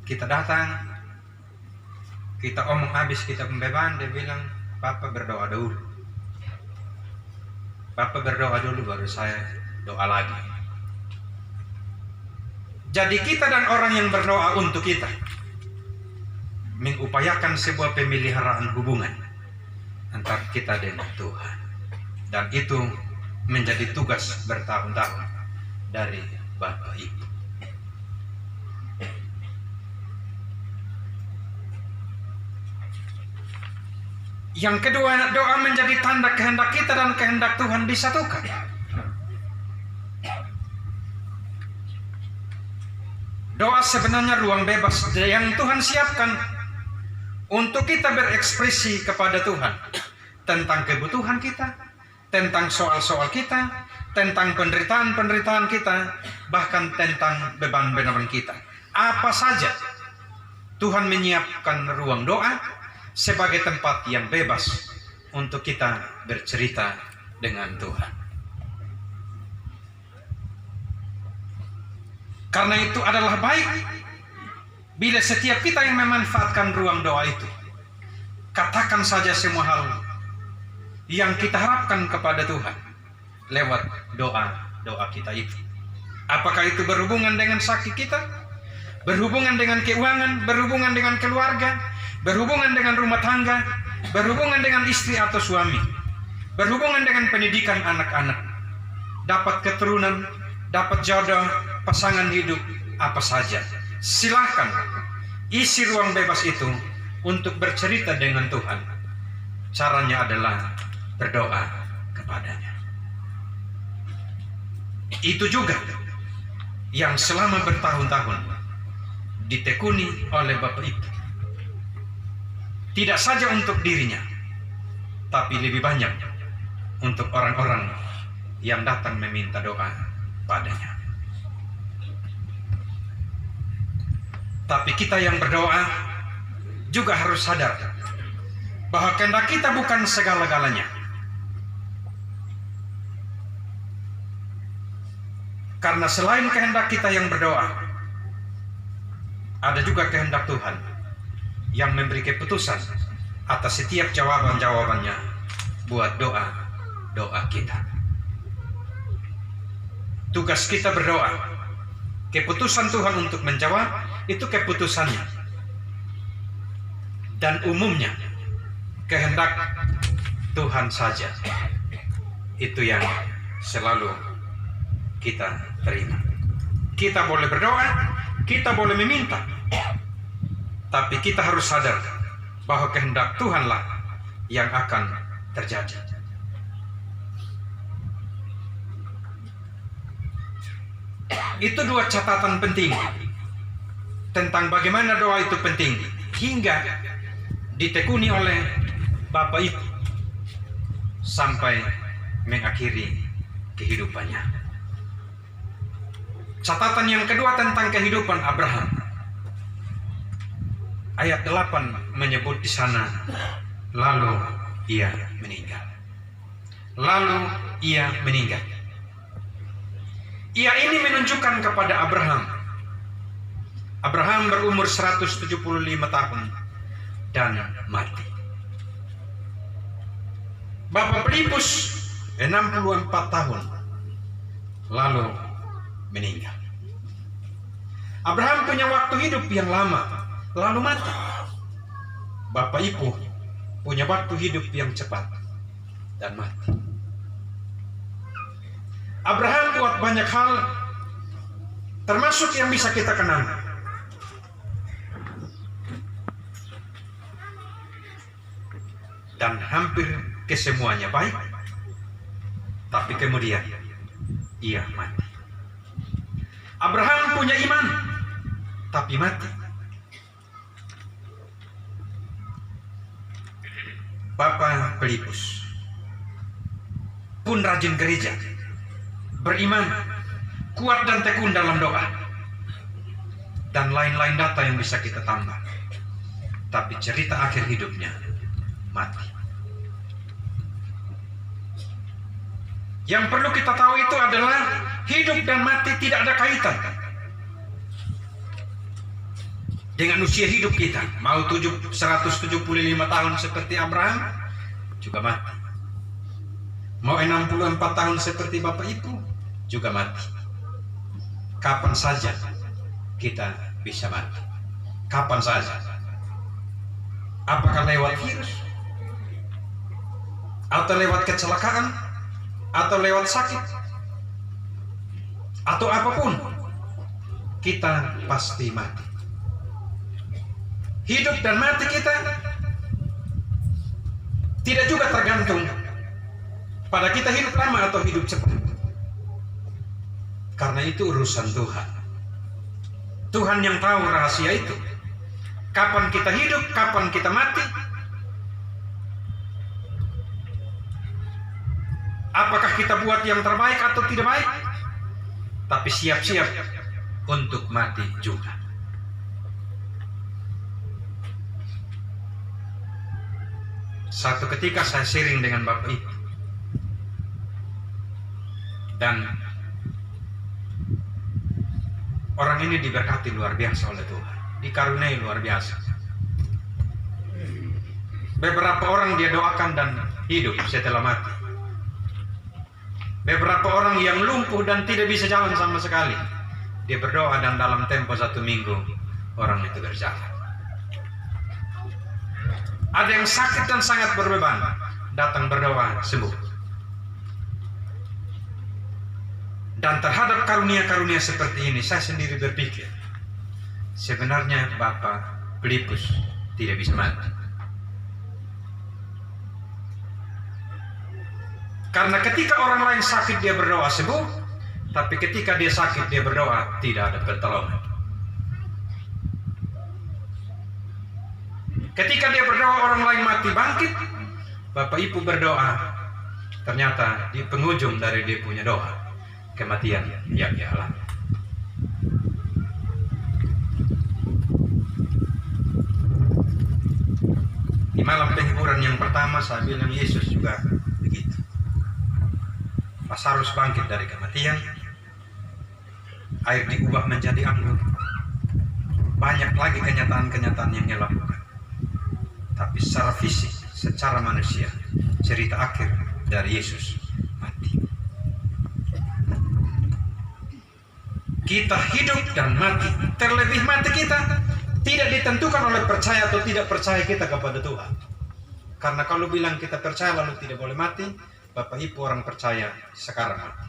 Kita datang, kita omong habis kita pembebanan, dia bilang, Papa berdoa dulu. Papa berdoa dulu baru saya doa lagi. Jadi kita dan orang yang berdoa untuk kita mengupayakan sebuah pemeliharaan hubungan antara kita dengan Tuhan. Dan itu menjadi tugas bertahun-tahun dari Bapak Ibu. Yang kedua, doa menjadi tanda kehendak kita dan kehendak Tuhan disatukan. Doa sebenarnya ruang bebas yang Tuhan siapkan untuk kita berekspresi kepada Tuhan tentang kebutuhan kita, tentang soal-soal kita, tentang penderitaan-penderitaan kita, bahkan tentang beban-beban kita. Apa saja Tuhan menyiapkan ruang doa sebagai tempat yang bebas untuk kita bercerita dengan Tuhan. Karena itu adalah baik bila setiap kita yang memanfaatkan ruang doa itu, katakan saja semua hal yang kita harapkan kepada Tuhan lewat doa kita itu. Apakah itu berhubungan dengan sakit kita, berhubungan dengan keuangan, berhubungan dengan keluarga, berhubungan dengan rumah tangga, berhubungan dengan istri atau suami, berhubungan dengan pendidikan anak-anak, dapat keturunan, dapat jodoh, pasangan hidup, apa saja. Silakan isi ruang bebas itu untuk bercerita dengan Tuhan. Caranya adalah berdoa kepadanya. Itu juga yang selama bertahun-tahun ditekuni oleh Bapak Ibu. Tidak saja untuk dirinya, tapi lebih banyak untuk orang-orang yang datang meminta doa padanya. Tapi kita yang berdoa juga harus sadar bahwa kehendak kita bukan segala-galanya. Karena selain kehendak kita yang berdoa, ada juga kehendak Tuhan yang memberi keputusan atas setiap jawaban-jawabannya buat doa kita. Tugas kita berdoa. Keputusan Tuhan untuk menjawab itu keputusannya. Dan umumnya kehendak Tuhan saja itu yang selalu kita terima. Kita boleh berdoa, kita boleh meminta, tapi kita harus sadar bahwa kehendak Tuhanlah yang akan terjadi. Itu dua catatan penting tentang bagaimana doa itu penting hingga ditekuni oleh Bapak Ibu sampai mengakhiri kehidupannya. Catatan yang kedua tentang kehidupan Abraham. Ayat 8 menyebut di sana, lalu ia meninggal. Lalu ia meninggal. Ia ini menunjukkan kepada Abraham. Abraham berumur 175 tahun dan mati. Bapak Filipus 64 tahun lalu meninggal. Abraham punya waktu hidup yang lama lalu mati. Bapak Ibu punya waktu hidup yang cepat dan mati. Abraham buat banyak hal, termasuk yang bisa kita kenal. Dan hampir kesemuanya baik, tapi kemudian ia mati. Abraham punya iman, tapi mati. Bapak Filipus pun rajin gereja, beriman, kuat dan tekun dalam doa, dan lain-lain data yang bisa kita tambah. Tapi cerita akhir hidupnya mati. Yang perlu kita tahu itu adalah hidup dan mati tidak ada kaitan. dengan usia hidup kita, mau 175 tahun seperti Abraham, juga mati. Mau 64 tahun seperti Bapak Ibu, juga mati. Kapan saja kita bisa mati. Kapan saja. Apakah lewat virus? Atau lewat kecelakaan? Atau lewat sakit? Atau apapun, kita pasti mati. Hidup dan mati kita tidak juga tergantung pada kita hidup lama atau hidup cepat. Karena itu urusan Tuhan. Tuhan yang tahu rahasia itu. Kapan kita hidup, kapan kita mati. Apakah kita buat yang terbaik atau tidak baik? Tapi siap-siap untuk mati juga. Satu ketika saya sharing dengan Bapak Ibu, dan orang ini diberkati luar biasa oleh Tuhan, dikaruniai luar biasa. Beberapa orang dia doakan dan hidup setelah mati. Beberapa orang yang lumpuh dan tidak bisa jalan sama sekali, dia berdoa dan dalam tempo 1 minggu orang itu berjalan. Ada yang sakit dan sangat berbeban, datang berdoa sembuh. Dan terhadap karunia-karunia seperti ini, saya sendiri berpikir, sebenarnya Bapak Filipus tidak bisa mati. Karena ketika orang lain sakit dia berdoa sembuh, tapi ketika dia sakit dia berdoa tidak ada pertolongan. Ketika dia berdoa orang lain mati bangkit, Bapak Ibu berdoa, ternyata di penghujung dari dia punya doa, kematian yang dia alami. Di malam penghiburan yang pertama saya bilang Yesus juga begitu. Lazarus bangkit dari kematian, air diubah menjadi anggur. Banyak lagi kenyataan-kenyataan yang dia lakukan. Tapi secara fisik, secara manusia, cerita akhir dari Yesus mati. Kita hidup dan mati, terlebih mati kita tidak ditentukan oleh percaya atau tidak percaya kita kepada Tuhan. Karena kalau bilang kita percaya lalu tidak boleh mati, Bapak Ibu orang percaya sekarang mati.